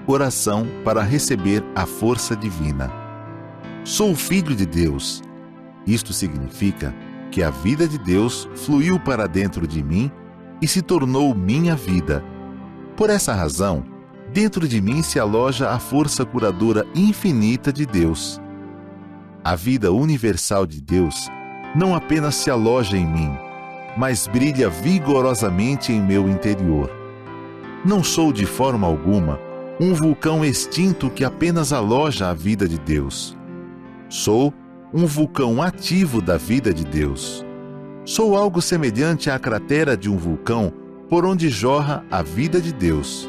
Oração para receber a força divina. Sou filho de Deus. Isto significa que a vida de Deus fluiu para dentro de mim e se tornou minha vida. Por essa razão, dentro de mim se aloja a força curadora infinita de Deus. A vida universal de Deus não apenas se aloja em mim, mas brilha vigorosamente em meu interior. Não sou de forma alguma um vulcão extinto que apenas aloja a vida de Deus. Sou um vulcão ativo da vida de Deus. Sou algo semelhante à cratera de um vulcão por onde jorra a vida de Deus.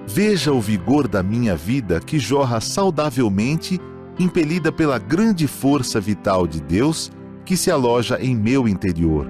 Veja o vigor da minha vida que jorra saudavelmente, impelida pela grande força vital de Deus que se aloja em meu interior.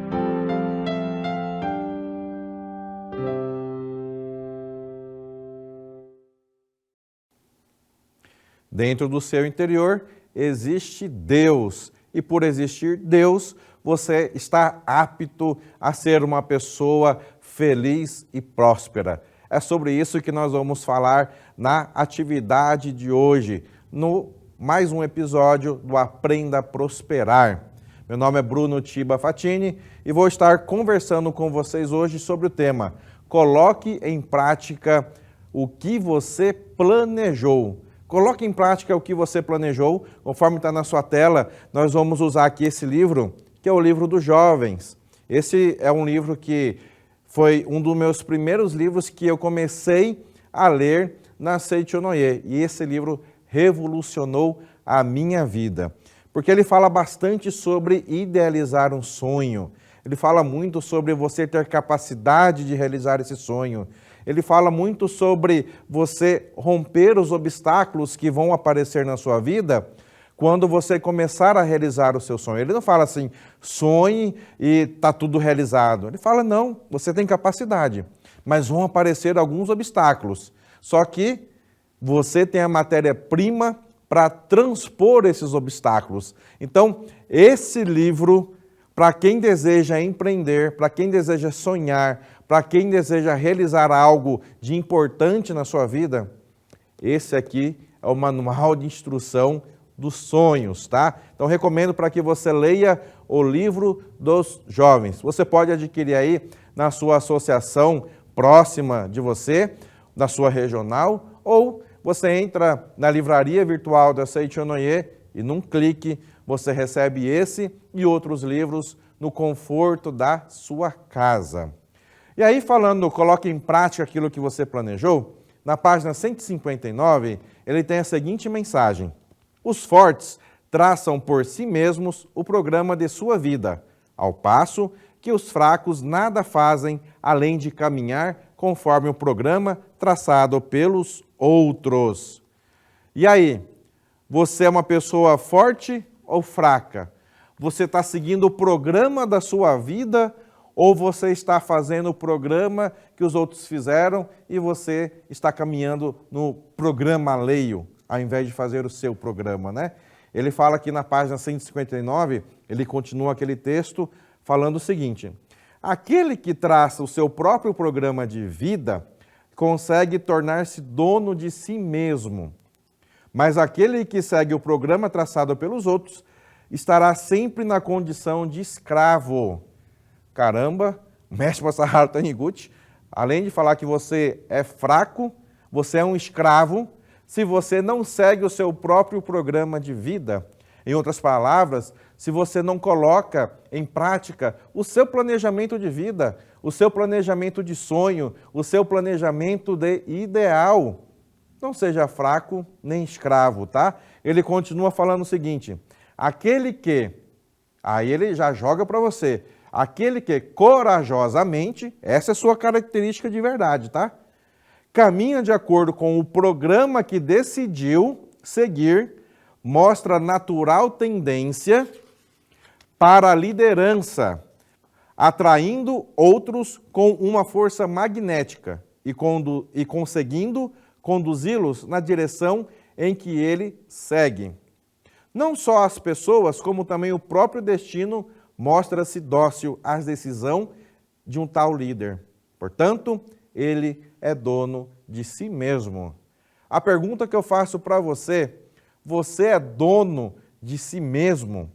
Dentro do seu interior existe Deus, e por existir Deus, você está apto a ser uma pessoa feliz e próspera. É sobre isso que nós vamos falar na atividade de hoje, no mais um episódio do Aprenda a Prosperar. Meu nome é Bruno Tiba Fatini e vou estar conversando com vocês hoje sobre o tema Coloque em prática o que você planejou. Coloque em prática o que você planejou. Conforme está na sua tela, nós vamos usar aqui esse livro, que é o livro dos jovens. Esse é um livro que foi um dos meus primeiros livros que eu comecei a ler na Seichonoye. E esse livro revolucionou a minha vida. Porque ele fala bastante sobre idealizar um sonho. Ele fala muito sobre você ter capacidade de realizar esse sonho. Ele fala muito sobre você romper os obstáculos que vão aparecer na sua vida quando você começar a realizar o seu sonho. Ele não fala assim, sonhe e está tudo realizado. Ele fala, não, você tem capacidade, mas vão aparecer alguns obstáculos. Só que você tem a matéria-prima para transpor esses obstáculos. Então, esse livro, para quem deseja empreender, para quem deseja sonhar, para quem deseja realizar algo de importante na sua vida, esse aqui é o manual de instrução dos sonhos, tá? Então, recomendo para que você leia o livro dos jovens. Você pode adquirir aí na sua associação próxima de você, na sua regional, ou você entra na livraria virtual da Seichonoye e num clique você recebe esse e outros livros no conforto da sua casa. E aí, falando, coloque em prática aquilo que você planejou, na página 159, ele tem a seguinte mensagem: os fortes traçam por si mesmos o programa de sua vida, ao passo que os fracos nada fazem além de caminhar conforme o programa traçado pelos outros. E aí, você é uma pessoa forte ou fraca? Você está seguindo o programa da sua vida ou você está fazendo o programa que os outros fizeram e você está caminhando no programa alheio, ao invés de fazer o seu programa, né? Ele fala aqui na página 159, ele continua aquele texto falando o seguinte: aquele que traça o seu próprio programa de vida consegue tornar-se dono de si mesmo, mas aquele que segue o programa traçado pelos outros estará sempre na condição de escravo. Caramba, o mestre Masaharu Taniguchi, além de falar que você é fraco, você é um escravo, se você não segue o seu próprio programa de vida. Em outras palavras, se você não coloca em prática o seu planejamento de vida, o seu planejamento de sonho, o seu planejamento de ideal, não seja fraco nem escravo, tá? Ele continua falando o seguinte: aquele que, aí ele já joga para você, aquele que corajosamente, essa é a sua característica de verdade, tá? Caminha de acordo com o programa que decidiu seguir, mostra natural tendência para a liderança, atraindo outros com uma força magnética e conseguindo conduzi-los na direção em que ele segue. Não só as pessoas, como também o próprio destino mostra-se dócil à decisão de um tal líder. Portanto, ele é dono de si mesmo. A pergunta que eu faço para você: você é dono de si mesmo?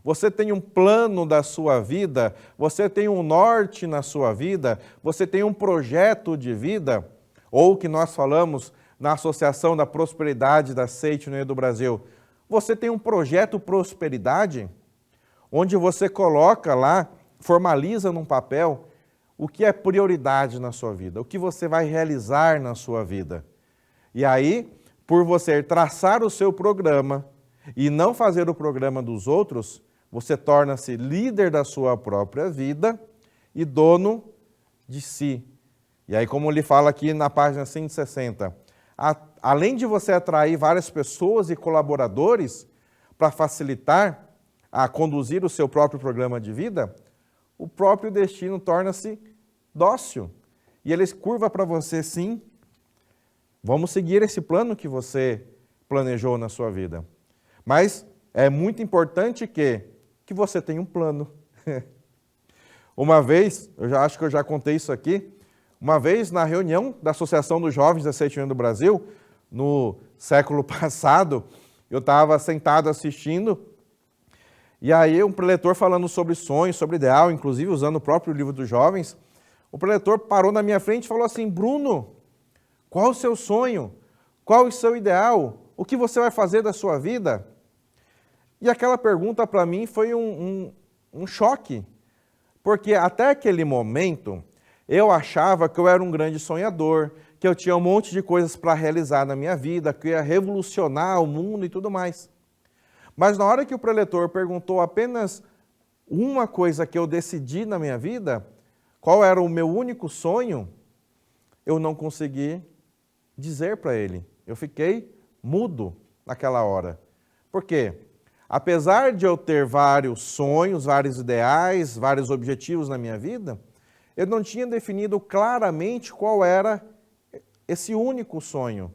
Você tem um plano da sua vida? Você tem um norte na sua vida? Você tem um projeto de vida? Ou o que nós falamos na Associação da Prosperidade da Seichonoye do Brasil, você tem um projeto prosperidade? Onde você coloca lá, formaliza num papel o que é prioridade na sua vida, o que você vai realizar na sua vida. E aí, por você traçar o seu programa e não fazer o programa dos outros, você torna-se líder da sua própria vida e dono de si. E aí, como ele fala aqui na página 160, além de você atrair várias pessoas e colaboradores para facilitar a conduzir o seu próprio programa de vida, o próprio destino torna-se dócil. E ele curva para você, sim, vamos seguir esse plano que você planejou na sua vida. Mas é muito importante que você tenha um plano. Uma vez, acho que eu já contei isso aqui, uma vez na reunião da Associação dos Jovens da Seichonoye do Brasil, no século passado, eu estava sentado assistindo, e aí um preletor falando sobre sonhos, sobre ideal, inclusive usando o próprio livro dos jovens, o preletor parou na minha frente e falou assim: Bruno, qual o seu sonho? Qual o seu ideal? O que você vai fazer da sua vida? E aquela pergunta para mim foi um choque, porque até aquele momento eu achava que eu era um grande sonhador, que eu tinha um monte de coisas para realizar na minha vida, que eu ia revolucionar o mundo e tudo mais. Mas na hora que o preletor perguntou apenas uma coisa que eu decidi na minha vida, qual era o meu único sonho, eu não consegui dizer para ele. Eu fiquei mudo naquela hora. Por quê? Apesar de eu ter vários sonhos, vários ideais, vários objetivos na minha vida, eu não tinha definido claramente qual era esse único sonho,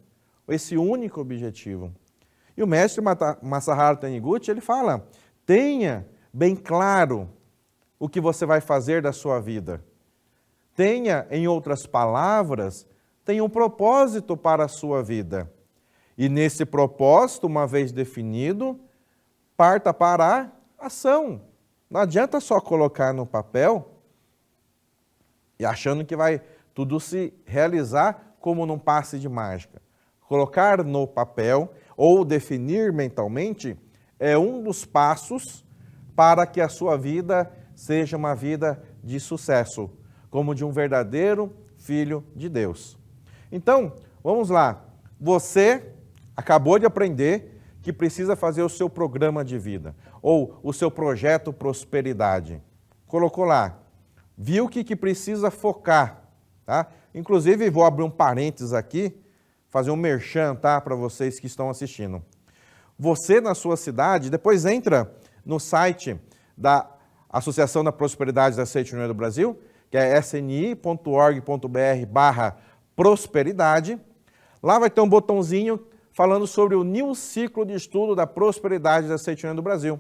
esse único objetivo. E o mestre Masaharu Taniguchi, ele fala: tenha bem claro o que você vai fazer da sua vida. Tenha, em outras palavras, tenha um propósito para a sua vida. E nesse propósito, uma vez definido, parta para a ação. Não adianta só colocar no papel e achando que vai tudo se realizar como num passe de mágica. Colocar no papel ou definir mentalmente é um dos passos para que a sua vida seja uma vida de sucesso, como de um verdadeiro filho de Deus. Então, vamos lá. Você acabou de aprender que precisa fazer o seu programa de vida, ou o seu projeto prosperidade. Colocou lá. Viu que precisa focar, tá? Inclusive, vou abrir um parênteses aqui, fazer um merchan, tá, para vocês que estão assistindo. Você, na sua cidade, depois entra no site da Associação da Prosperidade da Seichonoye do Brasil, que é sni.org.br/prosperidade. Lá vai ter um botãozinho falando sobre o new ciclo de estudo da prosperidade da Seichonoye do Brasil.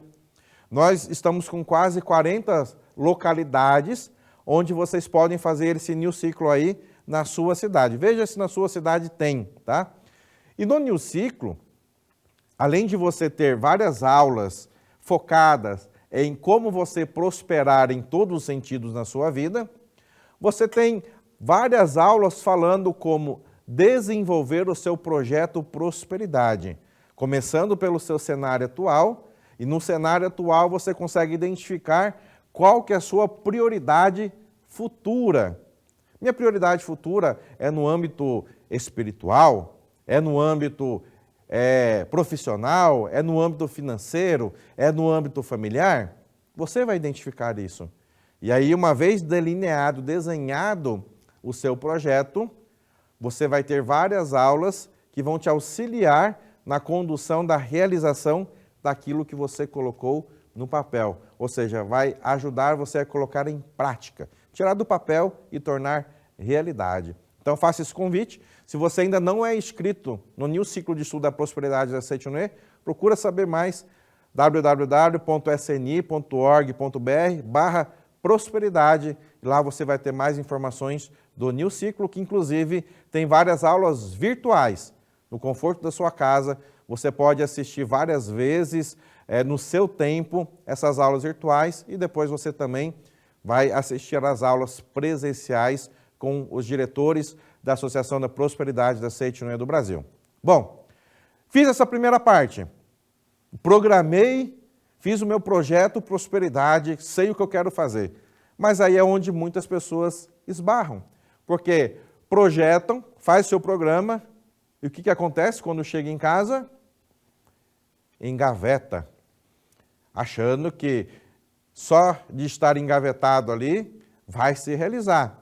Nós estamos com quase 40 localidades onde vocês podem fazer esse new ciclo aí na sua cidade. Veja se na sua cidade tem, tá? E no new ciclo, além de você ter várias aulas focadas em como você prosperar em todos os sentidos na sua vida, você tem várias aulas falando como desenvolver o seu projeto prosperidade, começando pelo seu cenário atual, e no cenário atual você consegue identificar qual que é a sua prioridade futura. Minha prioridade futura é no âmbito espiritual, é no âmbito profissional, é no âmbito financeiro, é no âmbito familiar? Você vai identificar isso. E aí, uma vez delineado, desenhado o seu projeto, você vai ter várias aulas que vão te auxiliar na condução da realização daquilo que você colocou no papel. Ou seja, vai ajudar você a colocar em prática, tirar do papel e tornar realidade. Então, faça esse convite. Se você ainda não é inscrito no New Ciclo de Estudo da Prosperidade da Seichonoye, procura saber mais, www.sni.org.br/prosperidade. Lá você vai ter mais informações do New Ciclo, que inclusive tem várias aulas virtuais no conforto da sua casa. Você pode assistir várias vezes, no seu tempo, essas aulas virtuais e depois você também vai assistir às aulas presenciais com os diretores da Associação da Prosperidade da Seitinoye do Brasil. Bom, fiz essa primeira parte, programei, fiz o meu projeto Prosperidade, sei o que eu quero fazer. Mas aí é onde muitas pessoas esbarram, porque projetam, faz seu programa, e o que acontece quando chega em casa? Engaveta, achando que só de estar engavetado ali vai se realizar.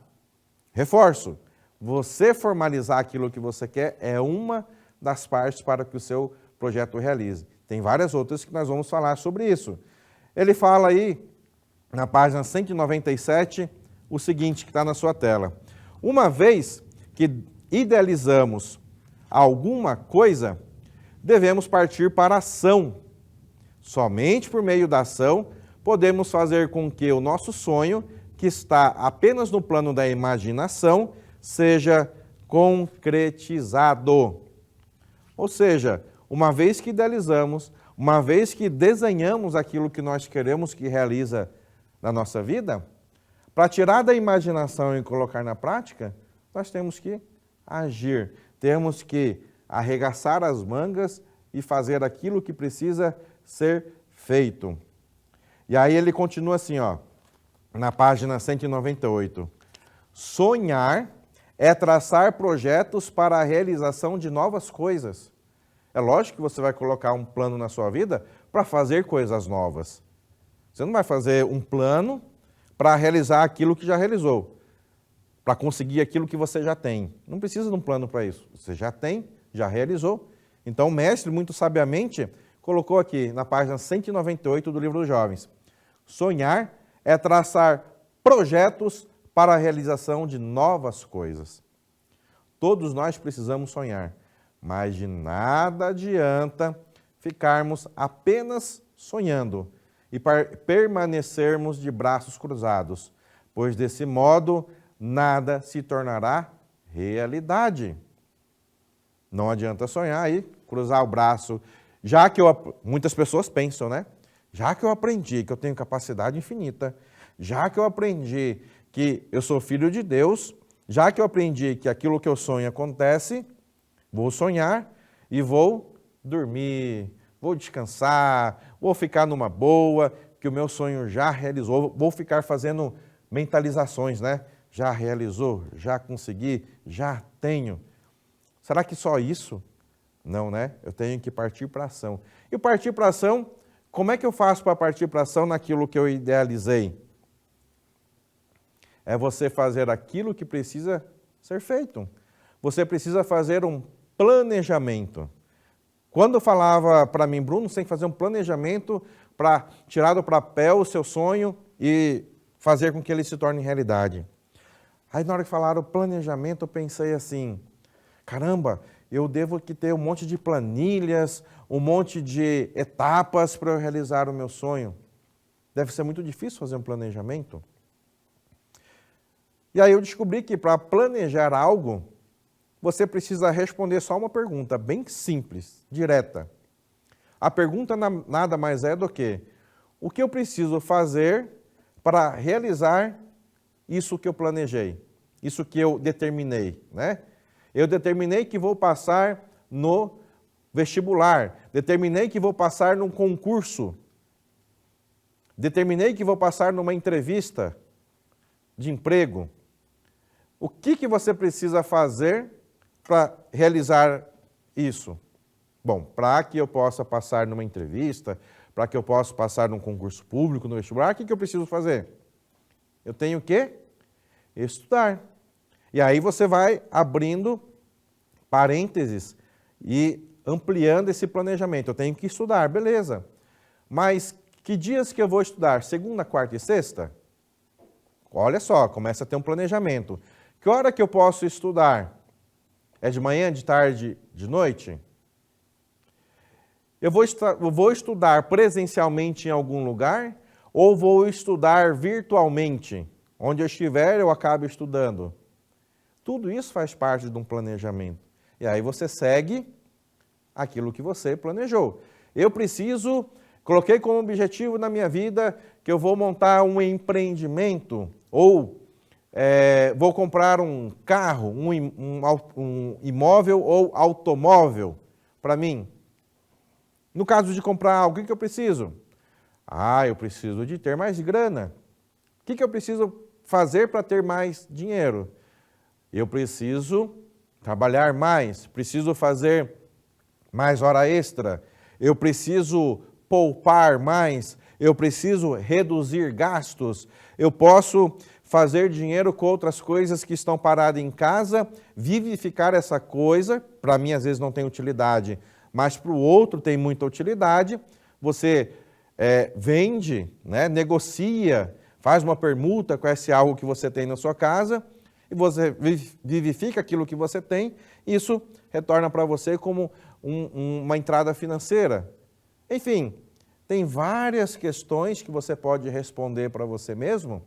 Reforço, você formalizar aquilo que você quer é uma das partes para que o seu projeto realize. Tem várias outras que nós vamos falar sobre isso. Ele fala aí, na página 197, o seguinte, que está na sua tela. Uma vez que idealizamos alguma coisa, devemos partir para a ação. Somente por meio da ação, podemos fazer com que o nosso sonho, que está apenas no plano da imaginação, seja concretizado. Ou seja, uma vez que idealizamos, uma vez que desenhamos aquilo que nós queremos que realiza na nossa vida, para tirar da imaginação e colocar na prática, nós temos que agir, temos que arregaçar as mangas e fazer aquilo que precisa ser feito. E aí ele continua assim, ó, na página 198. Sonhar é traçar projetos para a realização de novas coisas. É lógico que você vai colocar um plano na sua vida para fazer coisas novas. Você não vai fazer um plano para realizar aquilo que já realizou, para conseguir aquilo que você já tem. Não precisa de um plano para isso. Você já tem, já realizou. Então o mestre, muito sabiamente, colocou aqui na página 198 do Livro dos Jovens. Sonhar é traçar projetos para a realização de novas coisas. Todos nós precisamos sonhar, mas de nada adianta ficarmos apenas sonhando e permanecermos de braços cruzados, pois desse modo nada se tornará realidade. Não adianta sonhar aí, cruzar o braço, muitas pessoas pensam, né? Já que eu aprendi que eu tenho capacidade infinita, já que eu aprendi que eu sou filho de Deus, já que eu aprendi que aquilo que eu sonho acontece, vou sonhar e vou dormir, vou descansar, vou ficar numa boa, que o meu sonho já realizou, vou ficar fazendo mentalizações, né? Já realizou, já consegui, já tenho. Será que só isso? Não, né? Eu tenho que partir para a ação. E partir para a ação, como é que eu faço para partir para a ação naquilo que eu idealizei? É você fazer aquilo que precisa ser feito. Você precisa fazer um planejamento. Quando eu falava para mim, Bruno, você tem que fazer um planejamento para tirar do papel o seu sonho e fazer com que ele se torne realidade. Aí na hora que falaram planejamento, eu pensei assim, caramba, eu devo que ter um monte de planilhas, um monte de etapas para eu realizar o meu sonho. Deve ser muito difícil fazer um planejamento. E aí eu descobri que para planejar algo, você precisa responder só uma pergunta, bem simples, direta. A pergunta nada mais é do que, o que eu preciso fazer para realizar isso que eu planejei, isso que eu determinei, né? Eu determinei que vou passar no vestibular, determinei que vou passar num concurso, determinei que vou passar numa entrevista de emprego. O que você precisa fazer para realizar isso? Bom, para que eu possa passar numa entrevista, para que eu possa passar num concurso público, no vestibular, o que eu preciso fazer? Eu tenho que estudar. E aí você vai abrindo parênteses e ampliando esse planejamento. Eu tenho que estudar, beleza. Mas que dias que eu vou estudar? Segunda, quarta e sexta? Olha só, começa a ter um planejamento. Que hora que eu posso estudar? É de manhã, de tarde, de noite? Eu vou estudar presencialmente em algum lugar ou vou estudar virtualmente? Onde eu estiver, eu acabo estudando. Tudo isso faz parte de um planejamento. E aí você segue aquilo que você planejou. Eu coloquei como objetivo na minha vida que eu vou montar um empreendimento ou vou comprar um carro, um imóvel ou automóvel para mim. No caso de comprar algo, o que eu preciso? Eu preciso de ter mais grana. O que eu preciso fazer para ter mais dinheiro? Eu preciso trabalhar mais, preciso fazer mais hora extra, eu preciso poupar mais, eu preciso reduzir gastos, eu posso fazer dinheiro com outras coisas que estão paradas em casa, vivificar essa coisa, para mim às vezes não tem utilidade, mas para o outro tem muita utilidade. Você vende, né, negocia, faz uma permuta com esse algo que você tem na sua casa e você vivifica aquilo que você tem, isso retorna para você como uma entrada financeira. Enfim, tem várias questões que você pode responder para você mesmo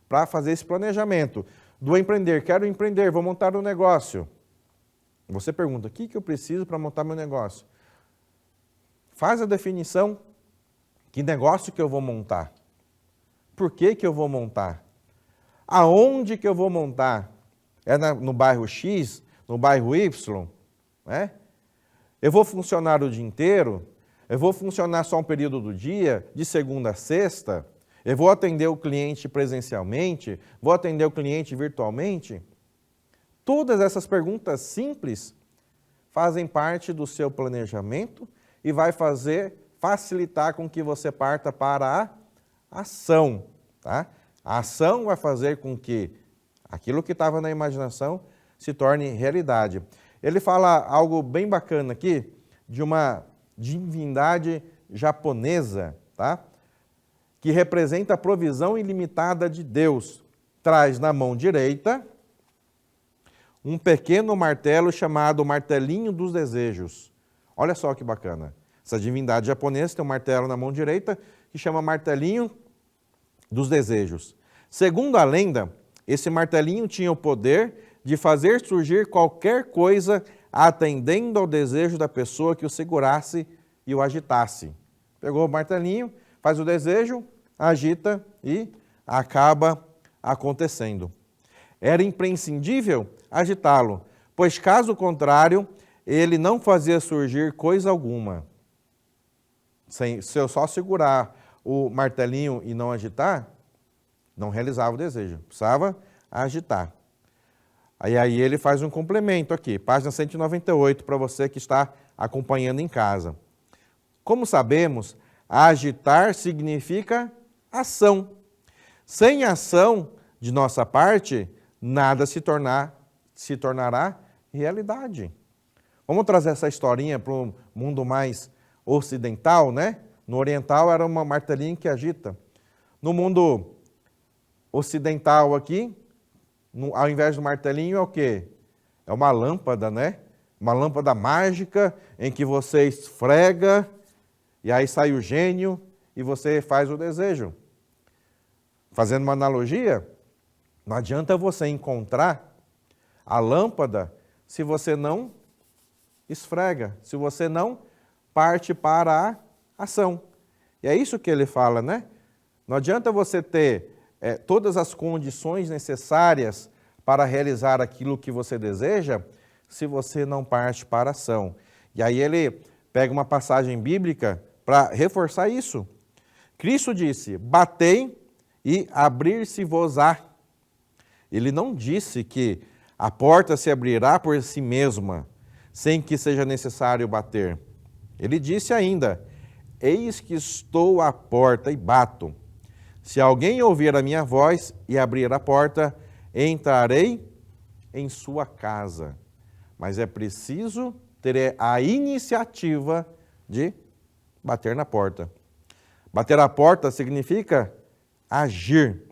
para fazer esse planejamento. Do empreender, quero empreender, vou montar um negócio. Você pergunta, o que eu preciso para montar meu negócio? Faz a definição, que negócio que eu vou montar? Por que eu vou montar? Aonde que eu vou montar? É no bairro X, no bairro Y? Né? Eu vou funcionar o dia inteiro? Eu vou funcionar só um período do dia, de segunda a sexta? Eu vou atender o cliente presencialmente? Vou atender o cliente virtualmente? Todas essas perguntas simples fazem parte do seu planejamento e vai facilitar com que você parta para a ação. Tá? A ação vai fazer com que aquilo que estava na imaginação se torne realidade. Ele fala algo bem bacana aqui de uma divindade japonesa, tá? Que representa a provisão ilimitada de Deus. Traz na mão direita um pequeno martelo chamado martelinho dos desejos. Olha só que bacana. Essa divindade japonesa tem um martelo na mão direita que chama martelinho dos desejos. Segundo a lenda, esse martelinho tinha o poder de fazer surgir qualquer coisa atendendo ao desejo da pessoa que o segurasse e o agitasse. Pegou o martelinho, faz o desejo, agita e acaba acontecendo. Era imprescindível agitá-lo, pois caso contrário, ele não fazia surgir coisa alguma. Se eu só segurar o martelinho e não agitar, não realizava o desejo, precisava agitar. Aí ele faz um complemento aqui, página 198, para você que está acompanhando em casa. Como sabemos, agitar significa ação. Sem ação de nossa parte, nada se tornará realidade. Vamos trazer essa historinha para o mundo mais ocidental, né? No oriental era uma martelinho que agita. No mundo ocidental aqui, ao invés do martelinho é o quê? É uma lâmpada, né? Uma lâmpada mágica em que você esfrega e aí sai o gênio e você faz o desejo. Fazendo uma analogia, não adianta você encontrar a lâmpada se você não esfrega, se você não parte para a ação. E é isso que ele fala, né? Não adianta você ter todas as condições necessárias para realizar aquilo que você deseja, se você não parte para a ação. E aí ele pega uma passagem bíblica para reforçar isso. Cristo disse, batei e abrir-se-vos-á. Ele não disse que a porta se abrirá por si mesma, sem que seja necessário bater. Ele disse ainda, eis que estou à porta e bato. Se alguém ouvir a minha voz e abrir a porta, entrarei em sua casa. Mas é preciso ter a iniciativa de bater na porta. Bater a porta significa agir.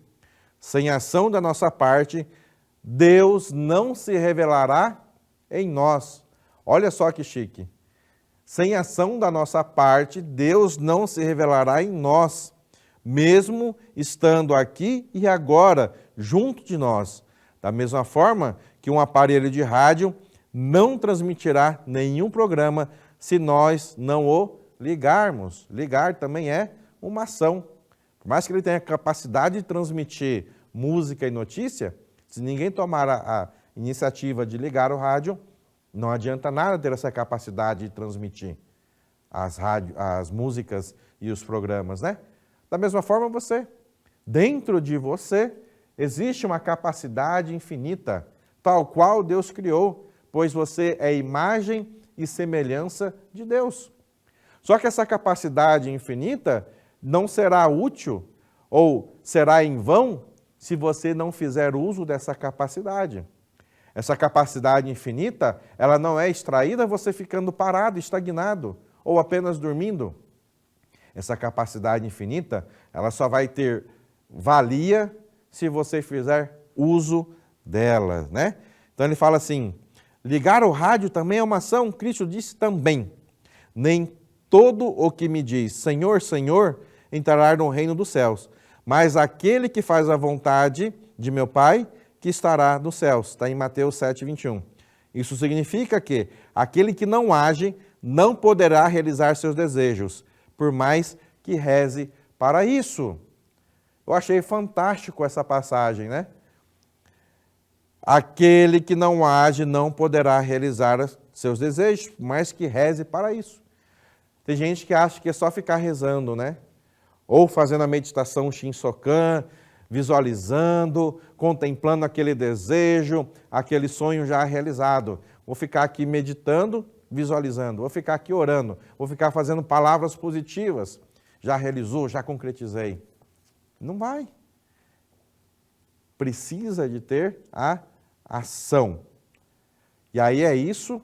Sem ação da nossa parte, Deus não se revelará em nós. Olha só que chique. Sem ação da nossa parte, Deus não se revelará em nós, mesmo estando aqui e agora, junto de nós. Da mesma forma que um aparelho de rádio não transmitirá nenhum programa se nós não o ligarmos. Ligar também é uma ação. Por mais que ele tenha capacidade de transmitir música e notícia, se ninguém tomar a iniciativa de ligar o rádio, não adianta nada ter essa capacidade de transmitir as músicas e os programas, né? Da mesma forma, dentro de você, existe uma capacidade infinita, tal qual Deus criou, pois você é imagem e semelhança de Deus. Só que essa capacidade infinita não será útil ou será em vão se você não fizer uso dessa capacidade. Essa capacidade infinita, ela não é extraída você ficando parado, estagnado ou apenas dormindo. Essa capacidade infinita, ela só vai ter valia se você fizer uso dela, né? Então ele fala assim, ligar o rádio também é uma ação, Cristo disse também, nem todo o que me diz, Senhor, Senhor, entrará no reino dos céus, mas aquele que faz a vontade de meu Pai, que estará nos céus. Está em Mateus 7, 21. Isso significa que aquele que não age não poderá realizar seus desejos, por mais que reze para isso. Eu achei fantástico essa passagem, né? Aquele que não age não poderá realizar seus desejos, por mais que reze para isso. Tem gente que acha que é só ficar rezando, né? Ou fazendo a meditação Shinsokan, visualizando, contemplando aquele desejo, aquele sonho já realizado. Vou ficar aqui meditando, visualizando. Vou ficar aqui orando. Vou ficar fazendo palavras positivas. Já realizou, já concretizei. Não vai. Precisa de ter a ação. E aí é isso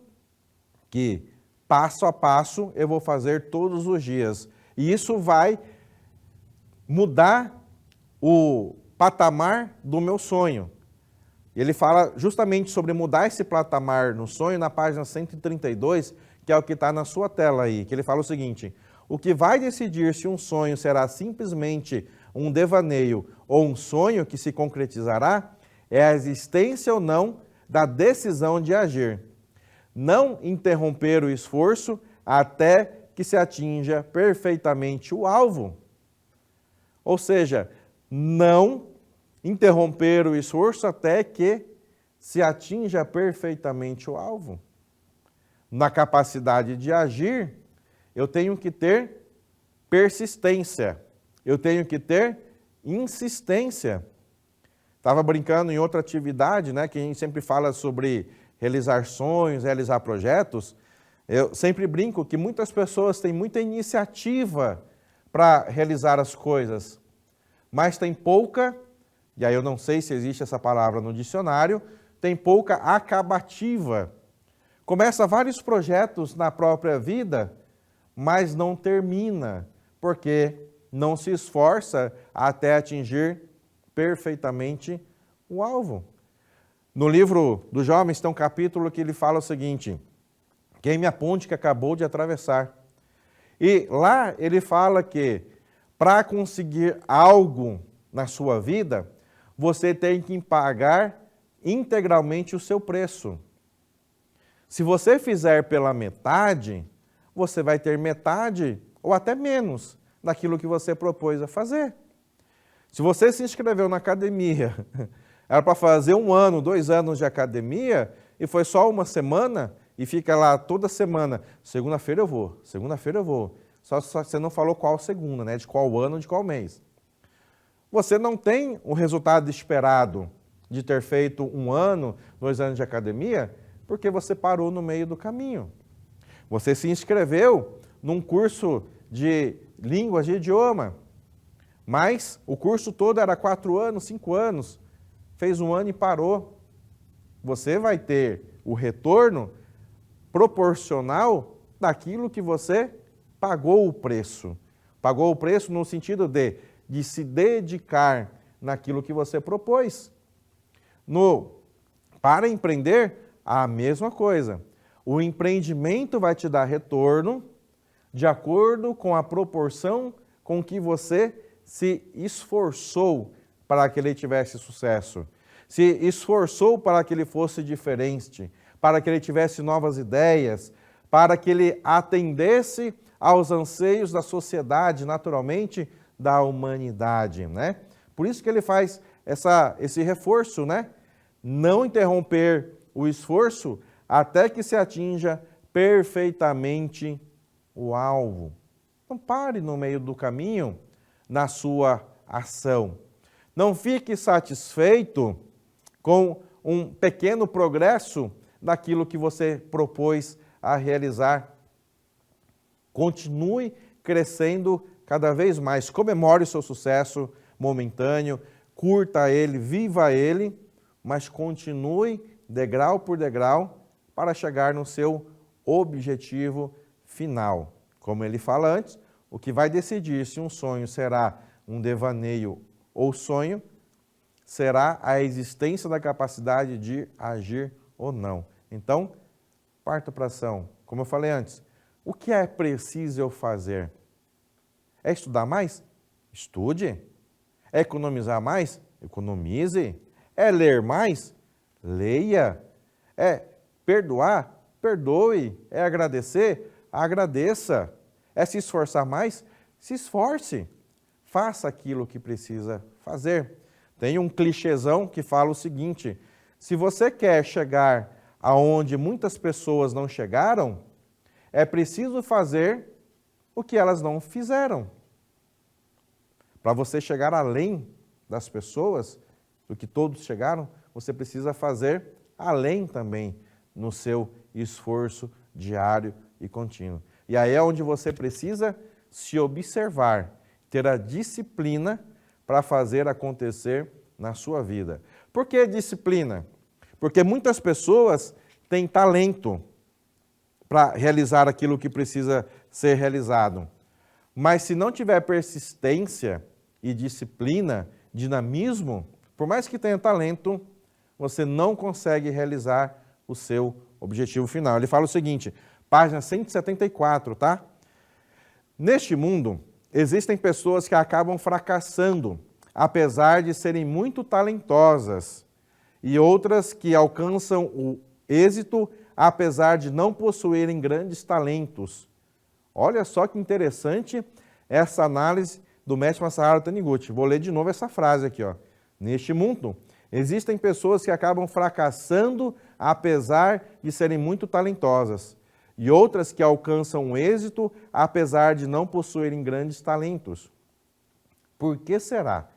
que, passo a passo, eu vou fazer todos os dias. E isso vai mudar o patamar do meu sonho. Ele fala justamente sobre mudar esse patamar no sonho na página 132, que é o que está na sua tela aí, que ele fala o seguinte, o que vai decidir se um sonho será simplesmente um devaneio ou um sonho que se concretizará é a existência ou não da decisão de agir. Não interromper o esforço até que se atinja perfeitamente o alvo. Ou seja, não interromper o esforço até que se atinja perfeitamente o alvo. Na capacidade de agir, eu tenho que ter persistência, eu tenho que ter insistência. Estava brincando em outra atividade, né, que a gente sempre fala sobre realizar sonhos, realizar projetos. Eu sempre brinco que muitas pessoas têm muita iniciativa para realizar as coisas, mas tem pouca, e aí eu não sei se existe essa palavra no dicionário, tem pouca acabativa. Começa vários projetos na própria vida, mas não termina, porque não se esforça até atingir perfeitamente o alvo. No livro dos Jovens tem um capítulo que ele fala o seguinte, queime a ponte que acabou de atravessar. E lá ele fala que para conseguir algo na sua vida, você tem que pagar integralmente o seu preço. Se você fizer pela metade, você vai ter metade ou até menos daquilo que você propôs a fazer. Se você se inscreveu na academia, era para fazer 1 ano, 2 anos de academia, e foi só 1 semana, e fica lá toda semana, segunda-feira eu vou, segunda-feira eu vou. Só você não falou qual segunda, né? De qual ano, de qual mês. Você não tem o resultado esperado de ter feito 1 ano, 2 anos de academia, porque você parou no meio do caminho. Você se inscreveu num curso de línguas de idioma, mas o curso todo era 4 anos, 5 anos, fez 1 ano e parou. Você vai ter o retorno proporcional daquilo que você pagou o preço. Pagou o preço no sentido de se dedicar naquilo que você propôs. Para empreender, a mesma coisa. O empreendimento vai te dar retorno de acordo com a proporção com que você se esforçou para que ele tivesse sucesso. Se esforçou para que ele fosse diferente, para que ele tivesse novas ideias, para que ele atendesse aos anseios da sociedade, naturalmente, da humanidade, né? Por isso que ele faz esse reforço, né? Não interromper o esforço até que se atinja perfeitamente o alvo. Não pare no meio do caminho na sua ação. Não fique satisfeito com um pequeno progresso daquilo que você propôs a realizar. Continue crescendo cada vez mais. Comemore o seu sucesso momentâneo, curta ele, viva ele, mas continue degrau por degrau para chegar no seu objetivo final. Como ele fala antes, o que vai decidir se um sonho será um devaneio ou sonho será a existência da capacidade de agir ou não. Então, parta para a ação. Como eu falei antes, o que é preciso eu fazer? É estudar mais? Estude. É economizar mais? Economize. É ler mais? Leia. É perdoar? Perdoe. É agradecer? Agradeça. É se esforçar mais? Se esforce. Faça aquilo que precisa fazer. Tem um clichêzão que fala o seguinte: se você quer chegar aonde muitas pessoas não chegaram, é preciso fazer o que elas não fizeram. Para você chegar além das pessoas, do que todos chegaram, você precisa fazer além também no seu esforço diário e contínuo. E aí é onde você precisa se observar, ter a disciplina para fazer acontecer na sua vida. Por que disciplina? Porque muitas pessoas têm talento para realizar aquilo que precisa ser realizado. Mas se não tiver persistência e disciplina, dinamismo, por mais que tenha talento, você não consegue realizar o seu objetivo final. Ele fala o seguinte, página 174, tá? Neste mundo, existem pessoas que acabam fracassando, apesar de serem muito talentosas, e outras que alcançam o êxito, apesar de não possuírem grandes talentos. Olha só que interessante essa análise do mestre Masaharu Taniguchi. Vou ler de novo essa frase aqui, ó. Neste mundo, existem pessoas que acabam fracassando, apesar de serem muito talentosas, e outras que alcançam o êxito, apesar de não possuírem grandes talentos. Por que será?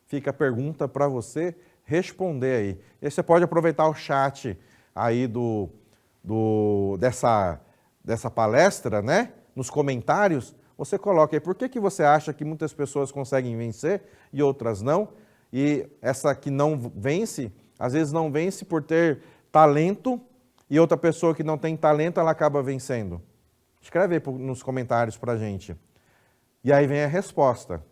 Fica a pergunta para você responder aí. E você pode aproveitar o chat aí dessa palestra, né? Nos comentários, você coloca aí por que você acha que muitas pessoas conseguem vencer e outras não. E essa que não vence, às vezes não vence por ter talento, e outra pessoa que não tem talento, ela acaba vencendo. Escreve aí nos comentários para a gente. E aí vem a resposta.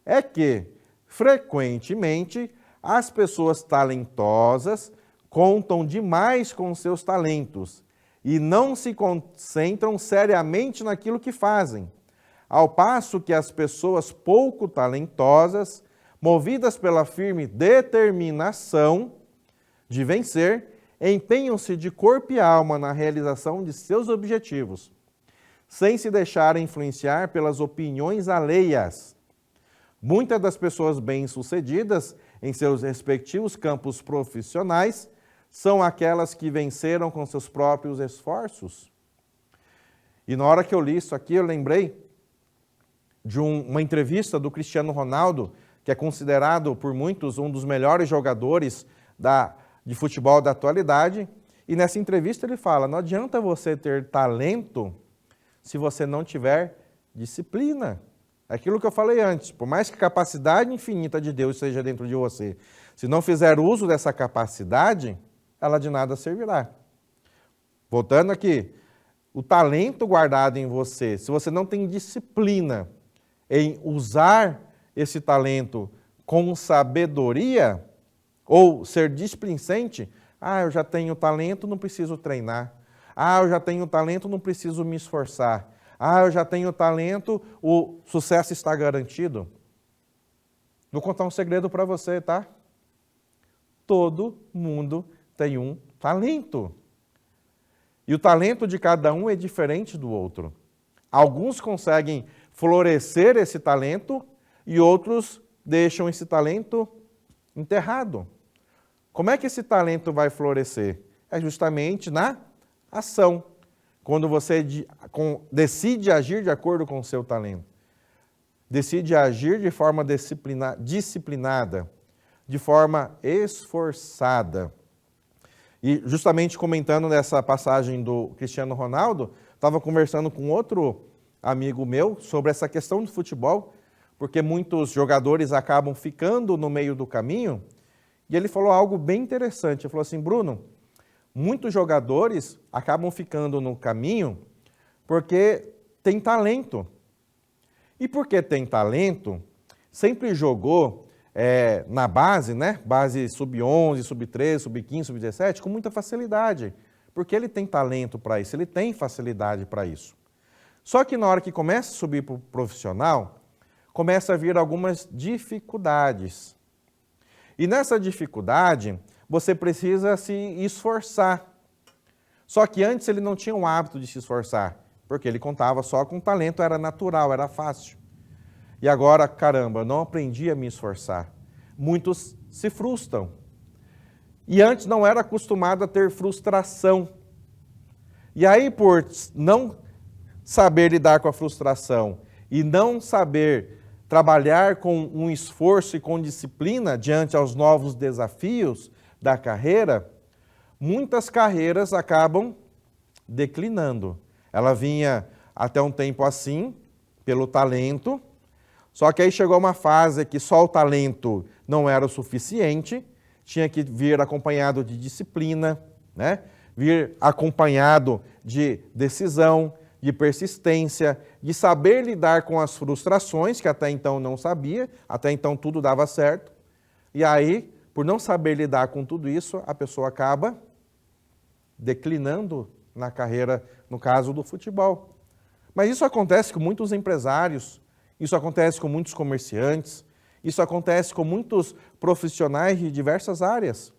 É que, frequentemente, as pessoas talentosas contam demais com seus talentos e não se concentram seriamente naquilo que fazem, ao passo que as pessoas pouco talentosas, movidas pela firme determinação de vencer, empenham-se de corpo e alma na realização de seus objetivos, sem se deixarem influenciar pelas opiniões alheias. Muitas das pessoas bem-sucedidas em seus respectivos campos profissionais são aquelas que venceram com seus próprios esforços. E na hora que eu li isso aqui, eu lembrei de uma entrevista do Cristiano Ronaldo, que é considerado por muitos um dos melhores jogadores de futebol da atualidade. E nessa entrevista ele fala, não adianta você ter talento se você não tiver disciplina. Aquilo que eu falei antes, por mais que a capacidade infinita de Deus esteja dentro de você, se não fizer uso dessa capacidade, ela de nada servirá. Voltando aqui, o talento guardado em você, se você não tem disciplina em usar esse talento com sabedoria, ou ser displicente, eu já tenho talento, não preciso treinar. Eu já tenho talento, não preciso me esforçar. Eu já tenho talento, o sucesso está garantido. Vou contar um segredo para você, tá? Todo mundo tem um talento. E o talento de cada um é diferente do outro. Alguns conseguem florescer esse talento e outros deixam esse talento enterrado. Como é que esse talento vai florescer? É justamente na ação, quando você decide agir de acordo com o seu talento. Decide agir de forma disciplinada, de forma esforçada. E justamente comentando nessa passagem do Cristiano Ronaldo, estava conversando com outro amigo meu sobre essa questão do futebol, porque muitos jogadores acabam ficando no meio do caminho, e ele falou algo bem interessante. Ele falou assim: Bruno, muitos jogadores acabam ficando no caminho porque tem talento. E porque tem talento, sempre jogou na base, né? Base sub-11, sub-13, sub-15, sub-17, com muita facilidade. Porque ele tem talento para isso, ele tem facilidade para isso. Só que na hora que começa a subir para o profissional, começa a vir algumas dificuldades. E nessa dificuldade, você precisa se esforçar. Só que antes ele não tinha o hábito de se esforçar, porque ele contava só com talento, era natural, era fácil. E agora, caramba, eu não aprendi a me esforçar. Muitos se frustram. E antes não era acostumado a ter frustração. E aí, por não saber lidar com a frustração e não saber trabalhar com um esforço e com disciplina diante aos novos desafios da carreira, muitas carreiras acabam declinando. Ela vinha até um tempo assim, pelo talento, só que aí chegou uma fase que só o talento não era o suficiente, tinha que vir acompanhado de disciplina, né? Vir acompanhado de decisão, de persistência, de saber lidar com as frustrações, que até então não sabia, até então tudo dava certo. E aí, por não saber lidar com tudo isso, a pessoa acaba declinando na carreira, no caso do futebol. Mas isso acontece com muitos empresários, isso acontece com muitos comerciantes, isso acontece com muitos profissionais de diversas áreas.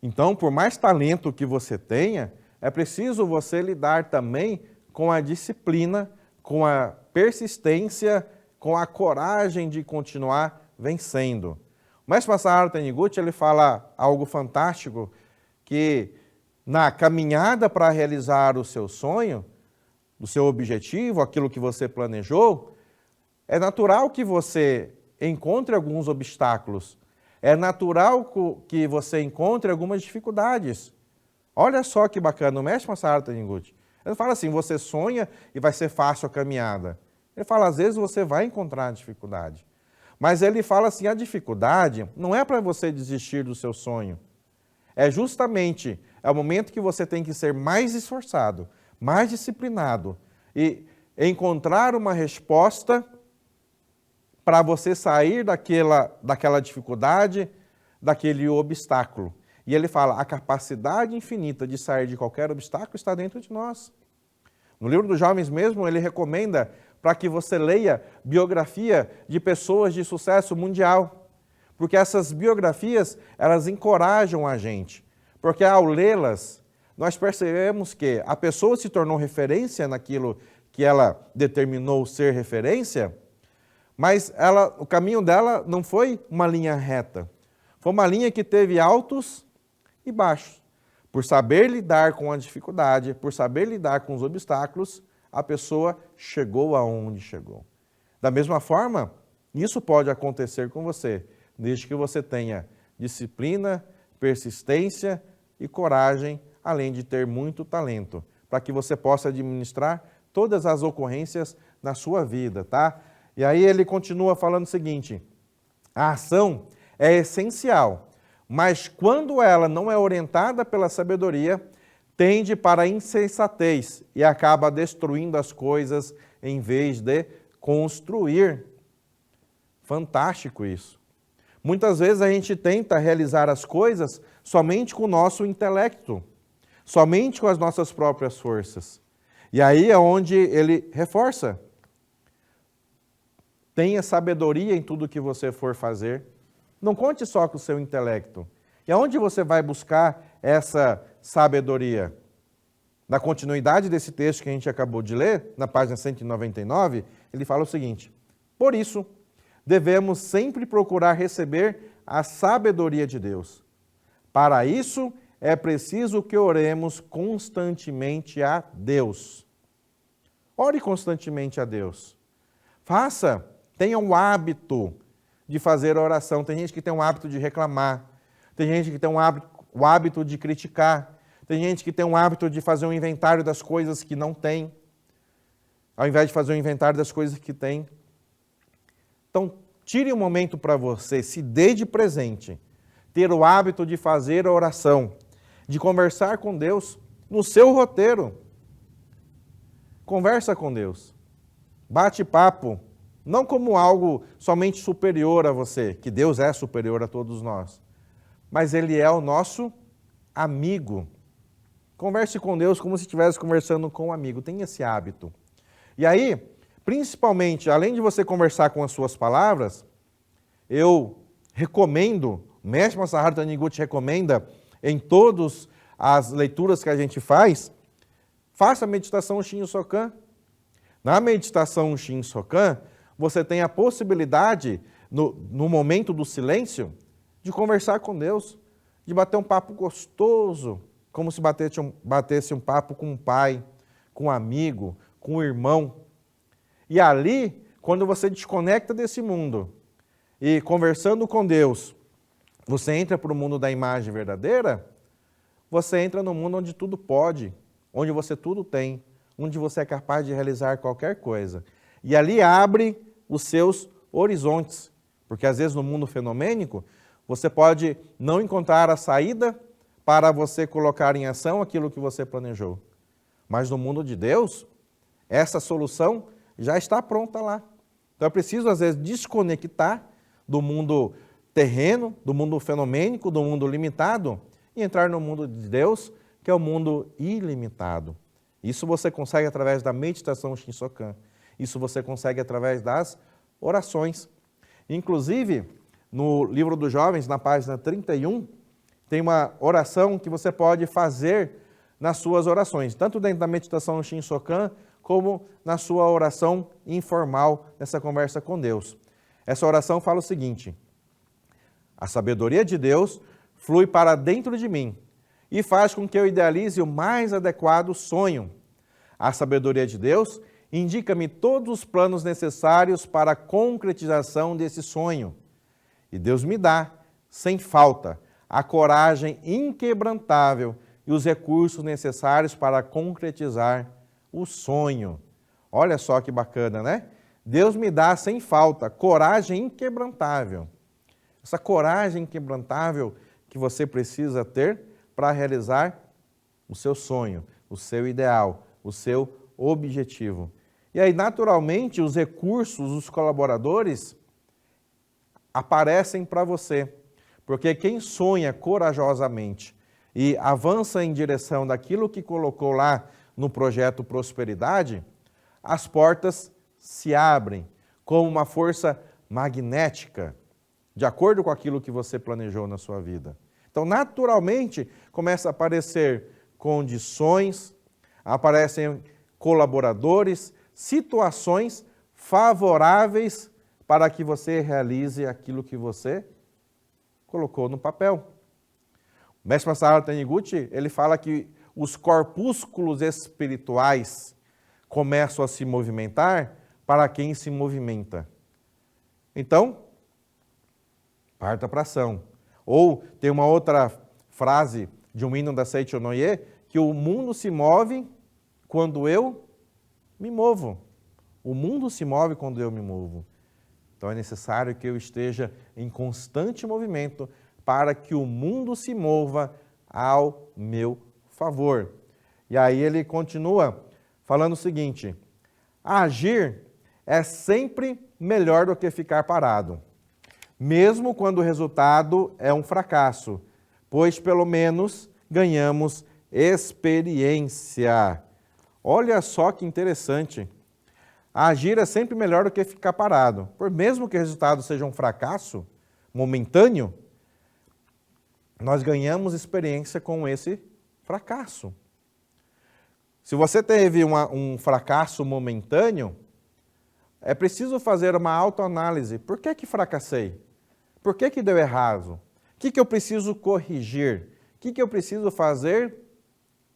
Então, por mais talento que você tenha, é preciso você lidar também com a disciplina, com a persistência, com a coragem de continuar vencendo. O mestre Masaharu Taniguchi, ele fala algo fantástico, que na caminhada para realizar o seu sonho, o seu objetivo, aquilo que você planejou, é natural que você encontre alguns obstáculos, é natural que você encontre algumas dificuldades. Olha só que bacana, o mestre Masaharu Taniguchi, ele fala assim: você sonha e vai ser fácil a caminhada. Ele fala, às vezes você vai encontrar dificuldade. Mas ele fala assim, a dificuldade não é para você desistir do seu sonho. É justamente, é o momento que você tem que ser mais esforçado, mais disciplinado e encontrar uma resposta para você sair daquela dificuldade, daquele obstáculo. E ele fala, a capacidade infinita de sair de qualquer obstáculo está dentro de nós. No livro dos Jovens mesmo, ele recomenda para que você leia biografia de pessoas de sucesso mundial. Porque essas biografias, elas encorajam a gente. Porque ao lê-las, nós percebemos que a pessoa se tornou referência naquilo que ela determinou ser referência, mas o caminho dela não foi uma linha reta. Foi uma linha que teve altos e baixos. Por saber lidar com a dificuldade, por saber lidar com os obstáculos, a pessoa chegou aonde chegou. Da mesma forma, isso pode acontecer com você, desde que você tenha disciplina, persistência e coragem, além de ter muito talento, para que você possa administrar todas as ocorrências na sua vida, tá? E aí ele continua falando o seguinte, a ação é essencial, mas quando ela não é orientada pela sabedoria, tende para a insensatez e acaba destruindo as coisas em vez de construir. Fantástico isso. Muitas vezes a gente tenta realizar as coisas somente com o nosso intelecto, somente com as nossas próprias forças. E aí é onde ele reforça. Tenha sabedoria em tudo que você for fazer. Não conte só com o seu intelecto. E aonde você vai buscar essa sabedoria? Na continuidade desse texto que a gente acabou de ler, na página 199, ele fala o seguinte: por isso, devemos sempre procurar receber a sabedoria de Deus. Para isso, é preciso que oremos constantemente a Deus. Ore constantemente a Deus. Tenha um hábito de fazer oração. Tem gente que tem um hábito de reclamar. Tem gente que tem o hábito de criticar. Tem gente que tem um hábito de fazer um inventário das coisas que não tem, ao invés de fazer um inventário das coisas que tem. Então, tire um momento para você, se dê de presente, ter o hábito de fazer a oração, de conversar com Deus no seu roteiro. Conversa com Deus. Bate papo, não como algo somente superior a você, que Deus é superior a todos nós, mas Ele é o nosso amigo. Converse com Deus como se estivesse conversando com um amigo. Tenha esse hábito. E aí, principalmente, além de você conversar com as suas palavras, eu recomendo, o mestre Masaharu Taniguchi recomenda, em todas as leituras que a gente faz, faça a meditação Shin-Sokan. Na meditação Shin-Sokan, você tem a possibilidade, no momento do silêncio, de conversar com Deus, de bater um papo gostoso, como se batesse um papo com um pai, com um amigo, com um irmão. E ali, quando você desconecta desse mundo e conversando com Deus, você entra para o mundo da imagem verdadeira, você entra no mundo onde tudo pode, onde você tudo tem, onde você é capaz de realizar qualquer coisa. E ali abre os seus horizontes, porque às vezes no mundo fenomênico, você pode não encontrar a saída para você colocar em ação aquilo que você planejou. Mas no mundo de Deus, essa solução já está pronta lá. Então é preciso, às vezes, desconectar do mundo terreno, do mundo fenomênico, do mundo limitado, e entrar no mundo de Deus, que é o mundo ilimitado. Isso você consegue através da meditação Shin-Sokan. Isso você consegue através das orações. Inclusive, no livro dos jovens, na página 31, tem uma oração que você pode fazer nas suas orações, tanto dentro da meditação Shin-Sokan, como na sua oração informal, nessa conversa com Deus. Essa oração fala o seguinte: a sabedoria de Deus flui para dentro de mim e faz com que eu idealize o mais adequado sonho. A sabedoria de Deus indica-me todos os planos necessários para a concretização desse sonho. E Deus me dá, sem falta, a coragem inquebrantável e os recursos necessários para concretizar o sonho. Olha só que bacana, né? Deus me dá, sem falta, coragem inquebrantável. Essa coragem inquebrantável que você precisa ter para realizar o seu sonho, o seu ideal, o seu objetivo. E aí, naturalmente, os recursos, os colaboradores aparecem para você. Porque quem sonha corajosamente e avança em direção daquilo que colocou lá no projeto Prosperidade, as portas se abrem como uma força magnética, de acordo com aquilo que você planejou na sua vida. Então, naturalmente, começa a aparecer condições, aparecem colaboradores, situações favoráveis para que você realize aquilo que você colocou no papel. O mestre Masaharu Taniguchi, ele fala que os corpúsculos espirituais começam a se movimentar para quem se movimenta. Então, parta para ação. Ou tem uma outra frase de um hino da Seicho Noye, que o mundo se move quando eu me movo. O mundo se move quando eu me movo. Então é necessário que eu esteja em constante movimento para que o mundo se mova ao meu favor. E aí ele continua falando o seguinte: agir é sempre melhor do que ficar parado, mesmo quando o resultado é um fracasso, pois pelo menos ganhamos experiência. Olha só que interessante. Agir é sempre melhor do que ficar parado. Por mesmo que o resultado seja um fracasso momentâneo, nós ganhamos experiência com esse fracasso. Se você teve um fracasso momentâneo, é preciso fazer uma autoanálise. Por que fracassei? Por que deu errado? O que eu preciso corrigir? O que eu preciso fazer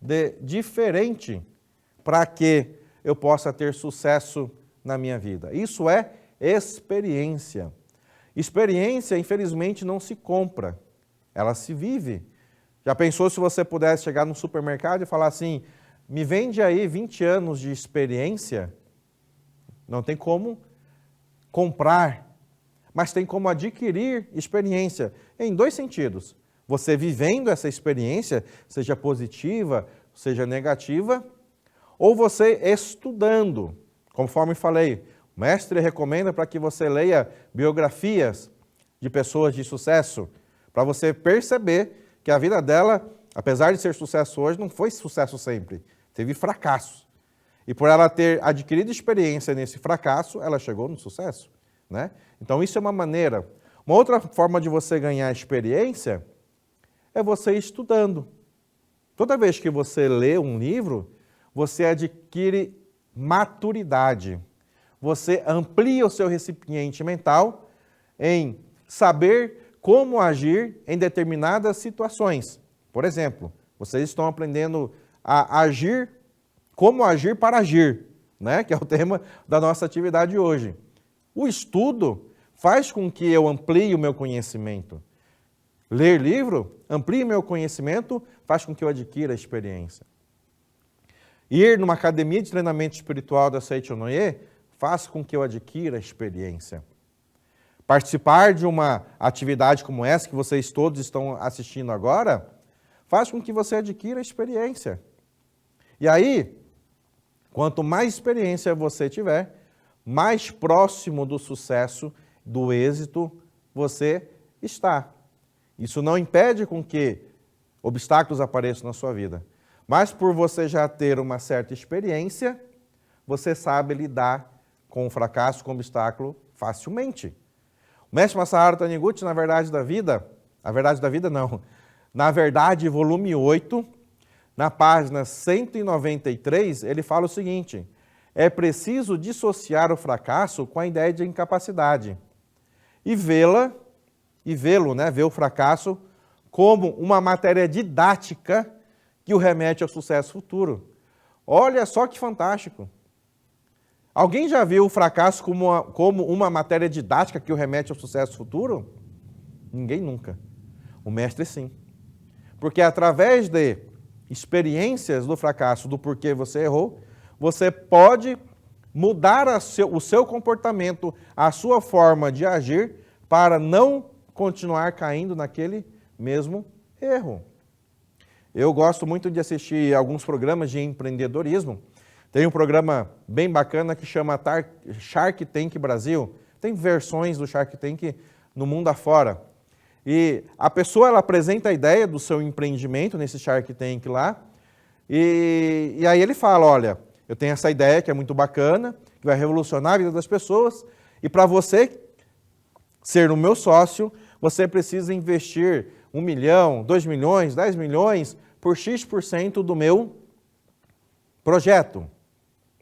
de diferente para que eu possa ter sucesso na minha vida? Isso é experiência. Experiência, infelizmente, não se compra, ela se vive. Já pensou se você pudesse chegar no supermercado e falar assim, me vende aí 20 anos de experiência? Não tem como comprar, mas tem como adquirir experiência em dois sentidos. Você vivendo essa experiência, seja positiva, seja negativa, ou você estudando. Conforme falei, o mestre recomenda para que você leia biografias de pessoas de sucesso, para você perceber que a vida dela, apesar de ser sucesso hoje, não foi sucesso sempre. Teve fracassos. E por ela ter adquirido experiência nesse fracasso, ela chegou no sucesso, né? Então isso é uma maneira. Uma outra forma de você ganhar experiência é você estudando. Toda vez que você lê um livro, você adquire maturidade. Você amplia o seu recipiente mental em saber como agir em determinadas situações. Por exemplo, vocês estão aprendendo a agir, como agir para agir, né? Que é o tema da nossa atividade hoje. O estudo faz com que eu amplie o meu conhecimento. Ler livro amplia o meu conhecimento, faz com que eu adquira experiência. Ir numa academia de treinamento espiritual da Seichonoye faz com que eu adquira experiência. Participar de uma atividade como essa, que vocês todos estão assistindo agora, faz com que você adquira experiência. E aí, quanto mais experiência você tiver, mais próximo do sucesso, do êxito você está. Isso não impede com que obstáculos apareçam na sua vida. Mas por você já ter uma certa experiência, você sabe lidar com o fracasso, com o obstáculo facilmente. O mestre Masaharu Taniguchi, na Verdade da Vida, na Verdade, volume 8, na página 193, ele fala o seguinte, é preciso dissociar o fracasso com a ideia de incapacidade e ver o fracasso como uma matéria didática que o remete ao sucesso futuro. Olha só que fantástico! Alguém já viu o fracasso como uma matéria didática que o remete ao sucesso futuro? Ninguém nunca. O mestre sim. Porque através de experiências do fracasso, do porquê você errou, você pode mudar o seu comportamento, a sua forma de agir, para não continuar caindo naquele mesmo erro. Eu gosto muito de assistir alguns programas de empreendedorismo. Tem um programa bem bacana que chama Shark Tank Brasil. Tem versões do Shark Tank no mundo afora. E a pessoa ela apresenta a ideia do seu empreendimento nesse Shark Tank lá. E aí ele fala, olha, eu tenho essa ideia que é muito bacana, que vai revolucionar a vida das pessoas. E para você ser o meu sócio, você precisa investir 1 milhão, 2 milhões, 10 milhões por X% do meu projeto.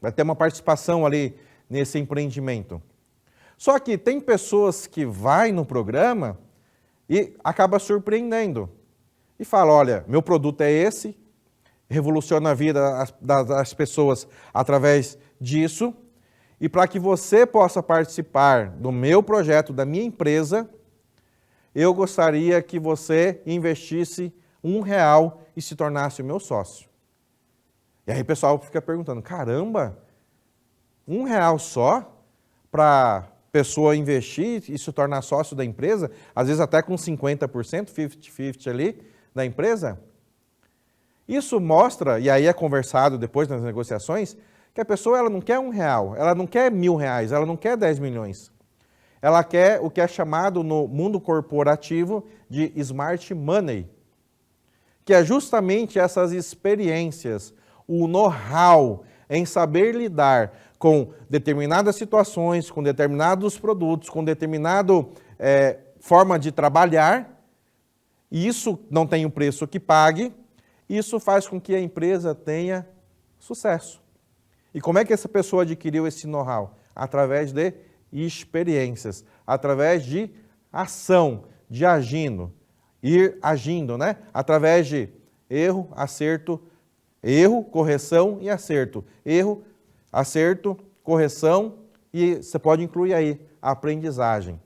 Vai ter uma participação ali nesse empreendimento. Só que tem pessoas que vai no programa e acaba surpreendendo. E fala, olha, meu produto é esse, revoluciona a vida das pessoas através disso, e para que você possa participar do meu projeto, da minha empresa, eu gostaria que você investisse R$1 e se tornasse o meu sócio. E aí o pessoal fica perguntando, caramba, R$1 só para pessoa investir e se tornar sócio da empresa, às vezes até com 50%, 50-50 ali da empresa? Isso mostra, e aí é conversado depois nas negociações, que a pessoa ela não quer R$1, ela não quer R$1.000, ela não quer 10 milhões. Ela quer o que é chamado no mundo corporativo de smart money, que é justamente essas experiências, o know-how em saber lidar com determinadas situações, com determinados produtos, com determinada forma de trabalhar, e isso não tem um preço que pague, isso faz com que a empresa tenha Sucesso. E como é que essa pessoa adquiriu esse know-how? Através de experiências, através de ação, de agindo, ir agindo, né? Através de erro, acerto, erro, correção e acerto. Erro, acerto, correção e você pode incluir aí a aprendizagem.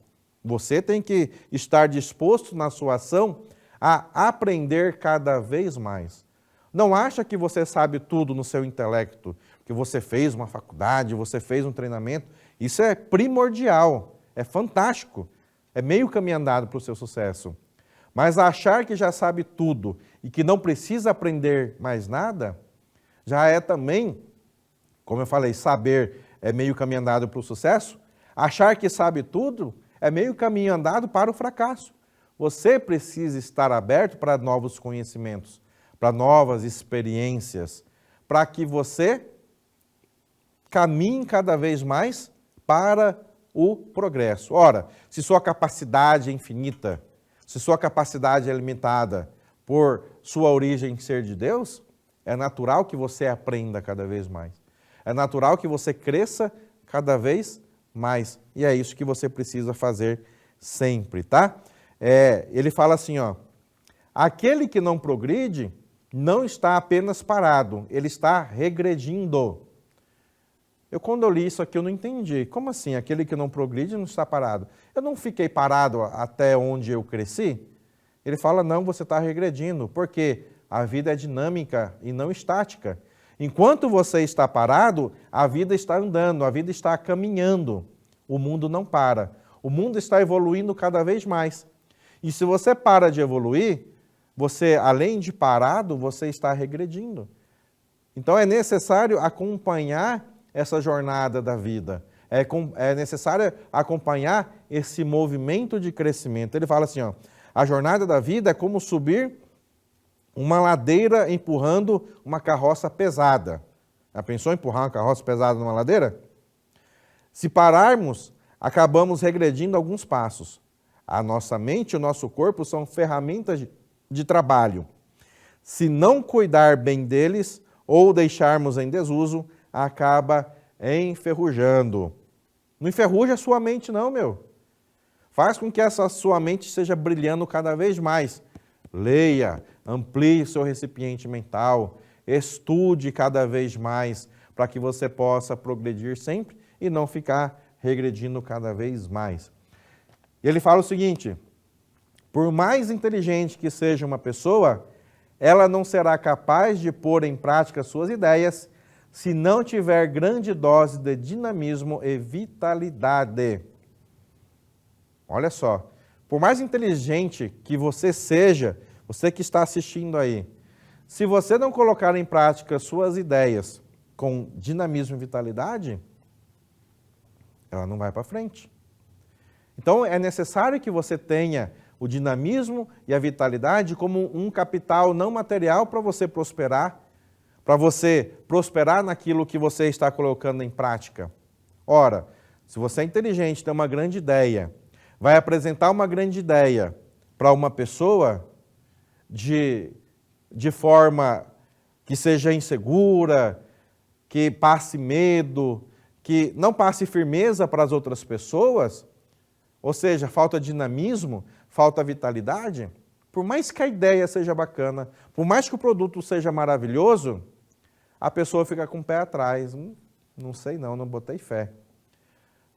Você tem que estar disposto na sua ação a aprender cada vez mais. Não acha que você sabe tudo no seu intelecto, que você fez uma faculdade, você fez um treinamento. Isso é primordial, é fantástico, é meio caminho andado para o seu sucesso. Mas achar que já sabe tudo e que não precisa aprender mais nada, já é também, como eu falei, saber é meio caminho andado para o sucesso. Achar que sabe tudo é meio caminho andado para o fracasso. Você precisa estar aberto para novos conhecimentos, para novas experiências, para que você caminhe cada vez mais para o progresso. Ora, se sua capacidade é infinita, se sua capacidade é limitada por sua origem ser de Deus, é natural que você aprenda cada vez mais. É natural que você cresça cada vez mais. E é isso que você precisa fazer sempre, tá? Ele fala assim, ó, aquele que não progride não está apenas parado, ele está regredindo. Quando eu li isso aqui, eu não entendi. Como assim? Aquele que não progride não está parado? Eu não fiquei parado até onde eu cresci? Ele fala, não, você está regredindo, porque a vida é dinâmica e não estática. Enquanto você está parado, a vida está andando, a vida está caminhando. O mundo não para. O mundo está evoluindo cada vez mais. E se você para de evoluir, você, além de parado, você está regredindo. Então é necessário acompanhar essa jornada da vida. É necessário acompanhar esse movimento de crescimento. Ele fala assim, ó, a jornada da vida é como subir uma ladeira empurrando uma carroça pesada. Já pensou em empurrar uma carroça pesada numa ladeira? Se pararmos, acabamos regredindo alguns passos. A nossa mente e o nosso corpo são ferramentas de trabalho. Se não cuidar bem deles ou deixarmos em desuso, acaba enferrujando. Não enferruja a sua mente não, meu. Faz com que essa sua mente esteja brilhando cada vez mais. Leia, amplie seu recipiente mental, estude cada vez mais para que você possa progredir sempre e não ficar regredindo cada vez mais. Ele fala o seguinte, por mais inteligente que seja uma pessoa, ela não será capaz de pôr em prática suas ideias se não tiver grande dose de dinamismo e vitalidade. Olha só, por mais inteligente que você seja, você que está assistindo aí, se você não colocar em prática suas ideias com dinamismo e vitalidade, ela não vai para frente. Então é necessário que você tenha o dinamismo e a vitalidade como um capital não material para você prosperar naquilo que você está colocando em prática. Ora, se você é inteligente, tem uma grande ideia, vai apresentar uma grande ideia para uma pessoa de forma que seja insegura, que passe medo, que não passe firmeza para as outras pessoas, ou seja, falta dinamismo, falta vitalidade, por mais que a ideia seja bacana, por mais que o produto seja maravilhoso, a pessoa fica com o pé atrás. Não sei não botei fé.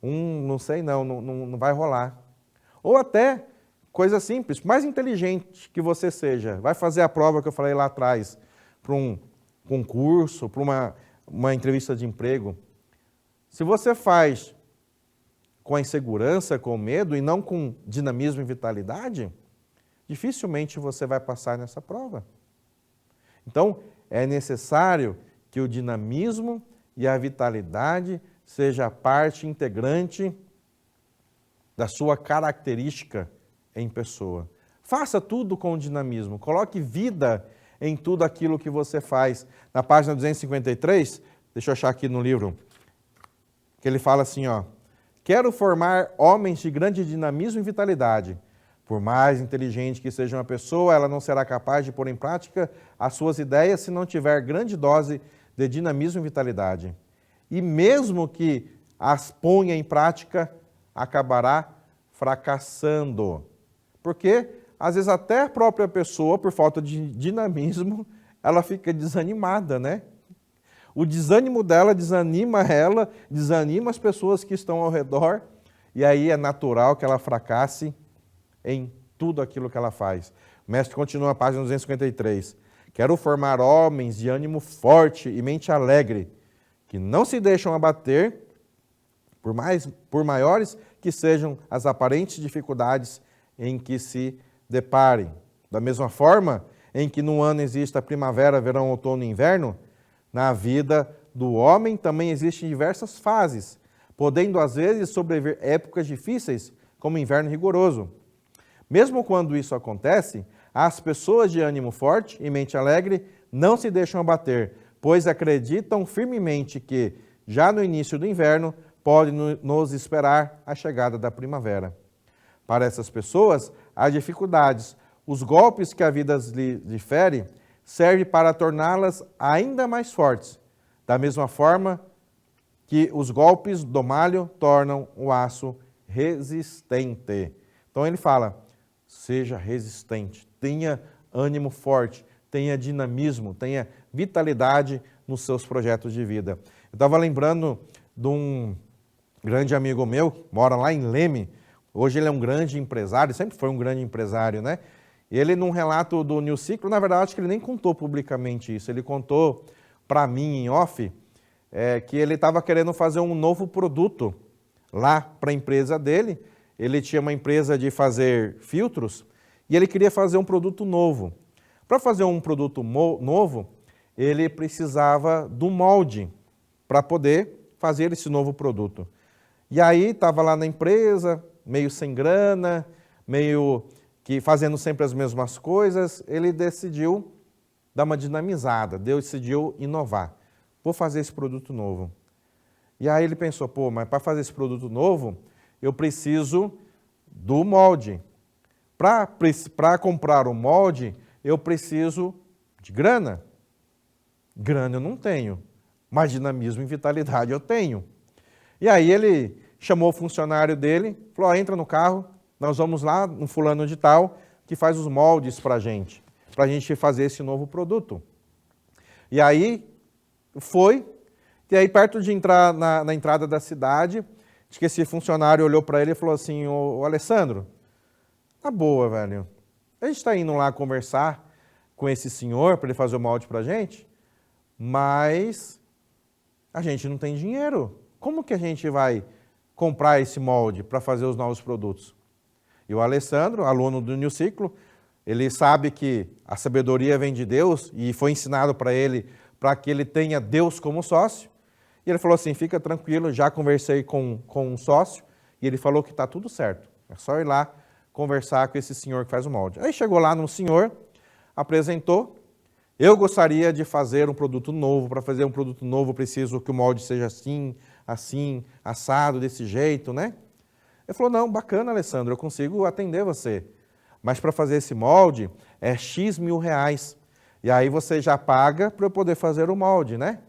Não sei não vai rolar. Ou até, coisa simples, mais inteligente que você seja, vai fazer a prova que eu falei lá atrás, para um concurso, para uma entrevista de emprego. Se você faz com a insegurança, com o medo e não com dinamismo e vitalidade, dificilmente você vai passar nessa prova. Então, é necessário que o dinamismo e a vitalidade seja parte integrante da sua característica em pessoa. Faça tudo com dinamismo, coloque vida em tudo aquilo que você faz. Na página 253, deixa eu achar aqui no livro, que ele fala assim, ó, quero formar homens de grande dinamismo e vitalidade. Por mais inteligente que seja uma pessoa, ela não será capaz de pôr em prática as suas ideias se não tiver grande dose de dinamismo e vitalidade. E mesmo que as ponha em prática, acabará fracassando. Porque, às vezes, até a própria pessoa, por falta de dinamismo, ela fica desanimada, né? O desânimo dela desanima ela, desanima as pessoas que estão ao redor, e aí é natural que ela fracasse em tudo aquilo que ela faz. O mestre continua a página 253. Quero formar homens de ânimo forte e mente alegre, que não se deixam abater, por maiores que sejam as aparentes dificuldades em que se deparem. Da mesma forma em que no ano existe a primavera, verão, outono e inverno, na vida do homem também existem diversas fases, podendo às vezes sobreviver épocas difíceis, como o inverno rigoroso. Mesmo quando isso acontece, as pessoas de ânimo forte e mente alegre não se deixam abater, pois acreditam firmemente que, já no início do inverno, pode nos esperar a chegada da primavera. Para essas pessoas, as dificuldades, os golpes que a vida lhe fere, servem para torná-las ainda mais fortes, da mesma forma que os golpes do malho tornam o aço resistente. Então ele fala, seja resistente, tenha ânimo forte, tenha dinamismo, tenha vitalidade nos seus projetos de vida. Eu estava lembrando de um grande amigo meu, mora lá em Leme, hoje ele é um grande empresário, sempre foi um grande empresário, né? Ele, num relato do New Ciclo, na verdade, acho que ele nem contou publicamente isso, ele contou para mim em off, que ele estava querendo fazer um novo produto lá para a empresa dele. Ele tinha uma empresa de fazer filtros e ele queria fazer um produto novo. Para fazer um produto novo, ele precisava do molde para poder fazer esse novo produto. E aí estava lá na empresa, meio sem grana, meio que fazendo sempre as mesmas coisas, ele decidiu dar uma dinamizada, decidiu inovar. Vou fazer esse produto novo. E aí ele pensou, pô, mas para fazer esse produto novo, eu preciso do molde. Para comprar o molde, eu preciso de grana. Grana eu não tenho, mas dinamismo e vitalidade eu tenho. E aí ele chamou o funcionário dele, falou, entra no carro, nós vamos lá no fulano de tal, que faz os moldes para a gente fazer esse novo produto. E aí foi, e aí perto de entrar na entrada da cidade, acho que esse funcionário olhou para ele e falou assim, ô Alessandro, tá boa, velho, a gente está indo lá conversar com esse senhor para ele fazer o molde para a gente, mas a gente não tem dinheiro. Como que a gente vai comprar esse molde para fazer os novos produtos? E o Alessandro, aluno do New Ciclo, ele sabe que a sabedoria vem de Deus e foi ensinado para ele para que ele tenha Deus como sócio. E ele falou assim, fica tranquilo, já conversei com um sócio e ele falou que está tudo certo. É só ir lá conversar com esse senhor que faz o molde. Aí chegou lá no senhor, apresentou, eu gostaria de fazer um produto novo, para fazer um produto novo eu preciso que o molde seja assim, assim, assado, desse jeito, né? Ele falou, não, bacana, Alessandro, eu consigo atender você. Mas para fazer esse molde é X mil reais. E aí você já paga para eu poder fazer o molde, né?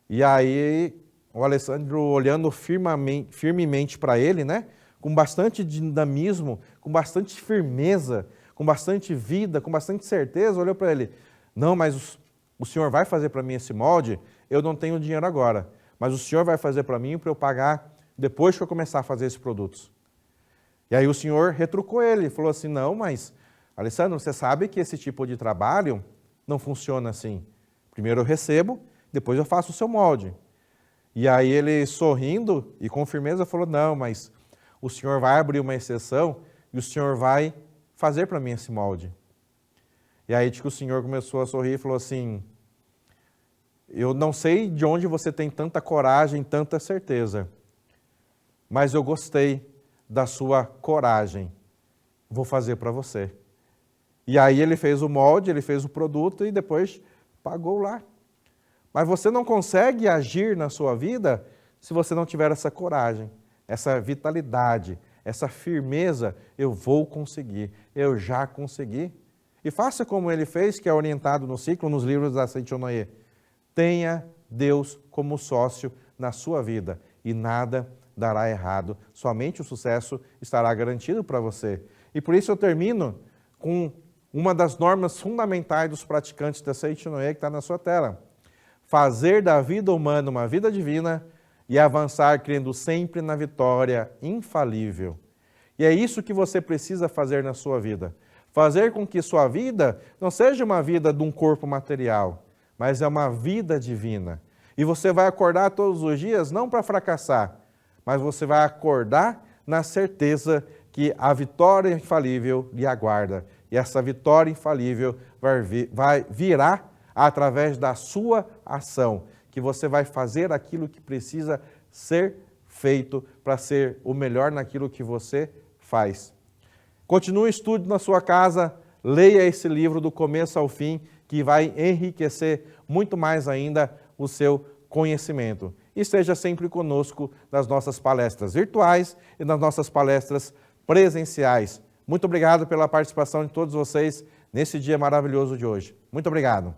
E aí o Alessandro olhando firmemente para ele, né? Com bastante dinamismo, com bastante firmeza, com bastante vida, com bastante certeza, olhou para ele. Não, mas o senhor vai fazer para mim esse molde? Eu não tenho dinheiro agora. Mas o senhor vai fazer para mim para eu pagar depois que eu começar a fazer esses produtos. E aí o senhor retrucou ele, falou assim, não, mas, Alessandro, você sabe que esse tipo de trabalho não funciona assim. Primeiro eu recebo, depois eu faço o seu molde. E aí ele, sorrindo e com firmeza, falou, não, mas o senhor vai abrir uma exceção e o senhor vai fazer para mim esse molde. E aí o senhor começou a sorrir e falou assim, eu não sei de onde você tem tanta coragem, tanta certeza, mas eu gostei da sua coragem, vou fazer para você. E aí ele fez o molde, ele fez o produto e depois pagou lá. Mas você não consegue agir na sua vida se você não tiver essa coragem, essa vitalidade, essa firmeza, eu vou conseguir, eu já consegui. E faça como ele fez, que é orientado no ciclo, nos livros da Seichonoye. Tenha Deus como sócio na sua vida e nada dará errado. Somente o sucesso estará garantido para você. E por isso eu termino com uma das normas fundamentais dos praticantes da Seitinoye que está na sua tela. Fazer da vida humana uma vida divina e avançar crendo sempre na vitória infalível. E é isso que você precisa fazer na sua vida. Fazer com que sua vida não seja uma vida de um corpo material, mas é uma vida divina. E você vai acordar todos os dias não para fracassar, mas você vai acordar na certeza que a vitória infalível lhe aguarda. E essa vitória infalível virá através da sua ação, que você vai fazer aquilo que precisa ser feito para ser o melhor naquilo que você faz. Continue o estudo na sua casa, leia esse livro do começo ao fim, que vai enriquecer muito mais ainda o seu conhecimento. E esteja sempre conosco nas nossas palestras virtuais e nas nossas palestras presenciais. Muito obrigado pela participação de todos vocês nesse dia maravilhoso de hoje. Muito obrigado.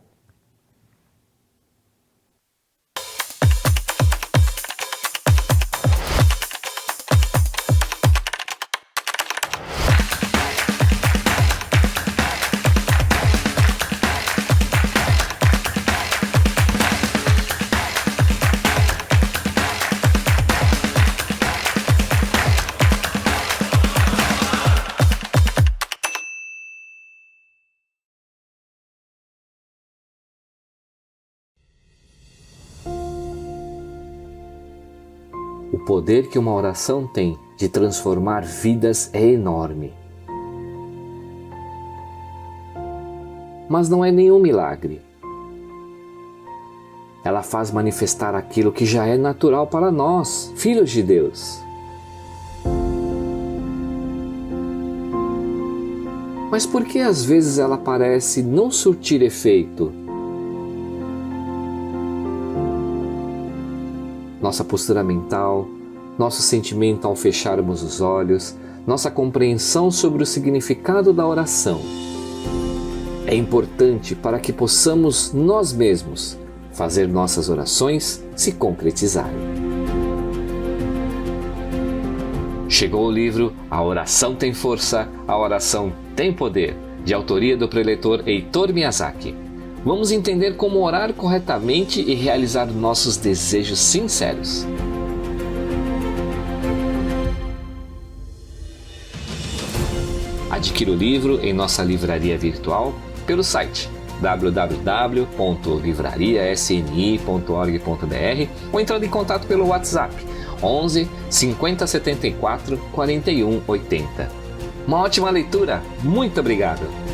O poder que uma oração tem de transformar vidas é enorme. Mas não é nenhum milagre. Ela faz manifestar aquilo que já é natural para nós, filhos de Deus. Mas por que às vezes ela parece não surtir efeito? Nossa postura mental, nosso sentimento ao fecharmos os olhos, nossa compreensão sobre o significado da oração. É importante para que possamos nós mesmos fazer nossas orações se concretizarem. Chegou o livro A Oração Tem Força, A Oração Tem Poder, de autoria do preletor Heitor Miyazaki. Vamos entender como orar corretamente e realizar nossos desejos sinceros. Adquira o livro em nossa livraria virtual pelo site www.livrariasni.org.br ou entrando em contato pelo WhatsApp 11 50 74 41 80. Uma ótima leitura, muito obrigado!